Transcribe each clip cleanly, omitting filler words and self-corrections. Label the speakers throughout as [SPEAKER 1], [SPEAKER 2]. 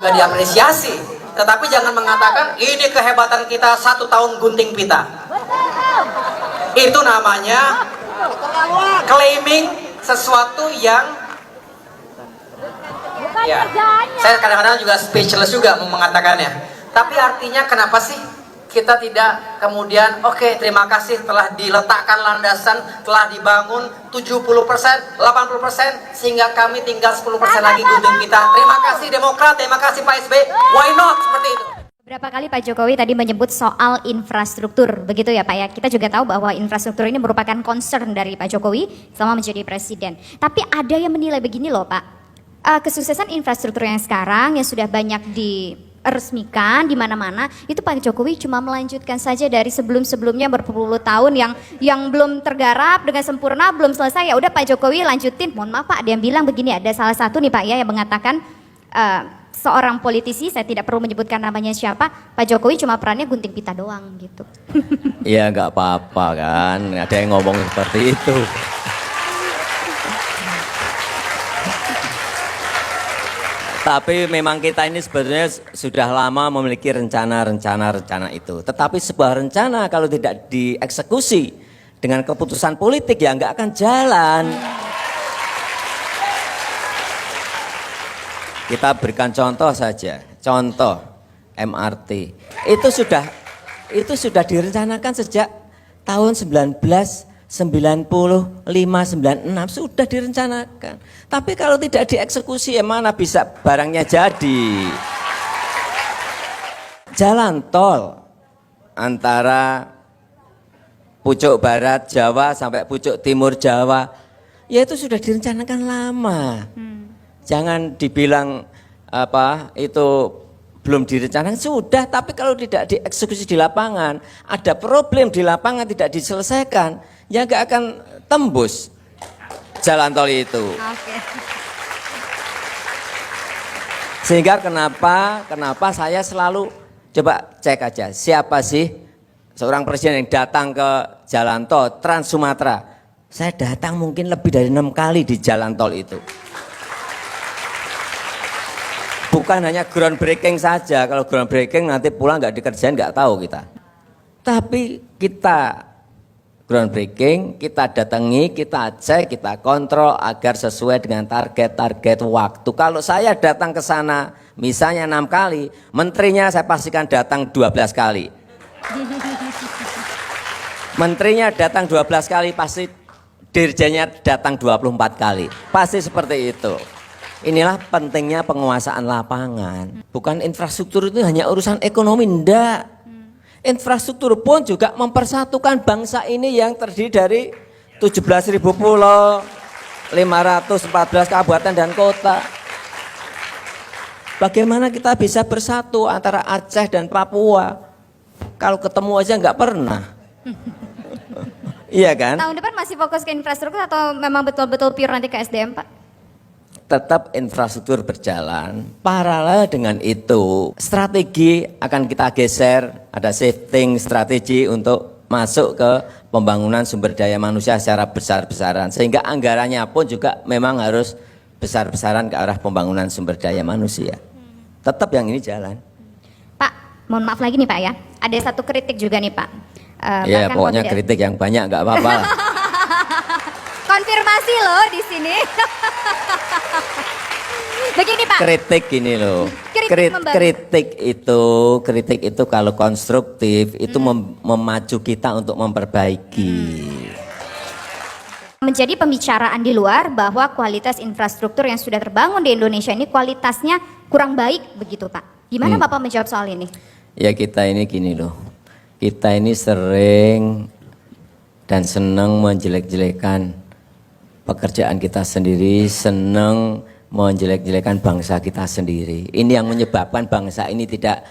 [SPEAKER 1] Gak diapresiasi, tetapi jangan mengatakan ini kehebatan kita 1 tahun gunting pita. Itu namanya claiming sesuatu yang ya, saya kadang-kadang juga speechless juga mengatakannya. Tapi artinya kenapa sih kita tidak kemudian oke, terima kasih telah diletakkan landasan, telah dibangun 70%, 80%, sehingga kami tinggal 10% lagi gunting kita. Terima kasih Demokrat, terima kasih Pak SBY. Why not seperti itu?
[SPEAKER 2] Berapa kali Pak Jokowi tadi menyebut soal infrastruktur, begitu ya Pak ya. Kita juga tahu bahwa infrastruktur ini merupakan concern dari Pak Jokowi selama menjadi presiden. Tapi ada yang menilai begini loh Pak, kesuksesan infrastruktur yang sekarang yang sudah banyak diresmikan di mana-mana, itu Pak Jokowi cuma melanjutkan saja dari sebelum-sebelumnya berpuluh tahun yang belum tergarap dengan sempurna, belum selesai. Ya udah Pak Jokowi lanjutin. Mohon maaf Pak, ada yang bilang begini, ada salah satu nih Pak ya yang mengatakan seorang politisi, saya tidak perlu menyebutkan namanya siapa, Pak Jokowi cuma perannya gunting pita doang gitu.
[SPEAKER 3] Iya nggak apa-apa kan, ada yang ngomong seperti itu. Tapi memang kita ini sebetulnya sudah lama memiliki rencana itu. Tetapi sebuah rencana kalau tidak dieksekusi dengan keputusan politik ya nggak akan jalan. Kita berikan contoh saja, contoh MRT itu sudah direncanakan sejak tahun 1995, 96 sudah direncanakan. Tapi kalau tidak dieksekusi ya mana bisa barangnya jadi. Jalan tol antara pucuk barat Jawa sampai pucuk timur Jawa, ya itu sudah direncanakan lama. Jangan dibilang itu belum direncanakan, sudah, tapi kalau tidak dieksekusi di lapangan, ada problem di lapangan tidak diselesaikan, ya nggak akan tembus jalan tol itu.
[SPEAKER 2] Oke.
[SPEAKER 3] Sehingga kenapa saya selalu coba cek aja, siapa sih seorang presiden yang datang ke jalan tol Trans Sumatera. Saya datang mungkin lebih dari 6 kali di jalan tol itu. Bukan hanya groundbreaking saja, kalau groundbreaking nanti pulang nggak dikerjain nggak tahu kita. Tapi kita groundbreaking, kita datangi, kita cek, kita kontrol agar sesuai dengan target-target waktu. Kalau saya datang ke sana misalnya 6 kali, menterinya saya pastikan datang 12 kali. Menterinya datang 12 kali, pasti dirjennya datang 24 kali. Pasti seperti itu. Inilah pentingnya penguasaan lapangan. Bukan infrastruktur itu hanya urusan ekonomi, enggak. Infrastruktur pun juga mempersatukan bangsa ini yang terdiri dari 17.000 pulau, 514 kabupaten dan kota. Bagaimana kita bisa bersatu antara Aceh dan Papua? Kalau ketemu aja nggak pernah. Iya kan?
[SPEAKER 2] Tahun depan masih fokus ke infrastruktur atau memang betul-betul pure nanti ke SDM Pak?
[SPEAKER 3] Tetap infrastruktur berjalan. Paralel dengan itu, strategi akan kita geser, ada shifting strategi untuk masuk ke pembangunan sumber daya manusia secara besar-besaran. Sehingga anggarannya pun juga memang harus besar-besaran ke arah pembangunan sumber daya manusia. Tetap yang ini jalan.
[SPEAKER 2] Pak, mohon maaf lagi nih Pak ya, ada satu kritik juga nih Pak.
[SPEAKER 3] Ya pokoknya kritik yang banyak nggak apa-apa.
[SPEAKER 2] Konfirmasi loh di sini. Begini Pak.
[SPEAKER 3] Kritik ini loh. Kritik itu kalau konstruktif itu memacu kita untuk memperbaiki.
[SPEAKER 2] Menjadi pembicaraan di luar bahwa kualitas infrastruktur yang sudah terbangun di Indonesia ini kualitasnya kurang baik begitu Pak. Gimana Bapak menjawab soal ini?
[SPEAKER 3] Ya kita ini gini loh. Kita ini sering dan senang menjelek-jelekan pekerjaan kita sendiri, senang menjelek-jelekan bangsa kita sendiri. Ini yang menyebabkan bangsa ini tidak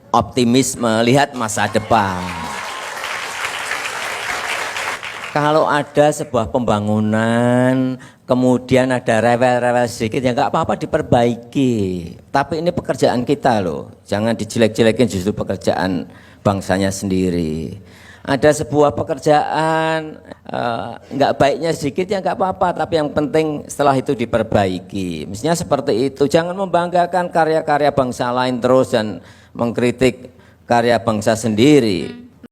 [SPEAKER 3] optimis melihat masa depan. Kalau ada sebuah pembangunan, kemudian ada rewel-rewel sedikit, ya nggak apa-apa diperbaiki. Tapi ini pekerjaan kita loh, jangan dijelek-jelekin justru pekerjaan bangsanya sendiri. ada sebuah pekerjaan nggak baiknya sedikit ya nggak apa-apa, tapi yang penting setelah itu diperbaiki. Mestinya seperti itu. Jangan membanggakan karya-karya bangsa lain terus dan mengkritik karya bangsa sendiri.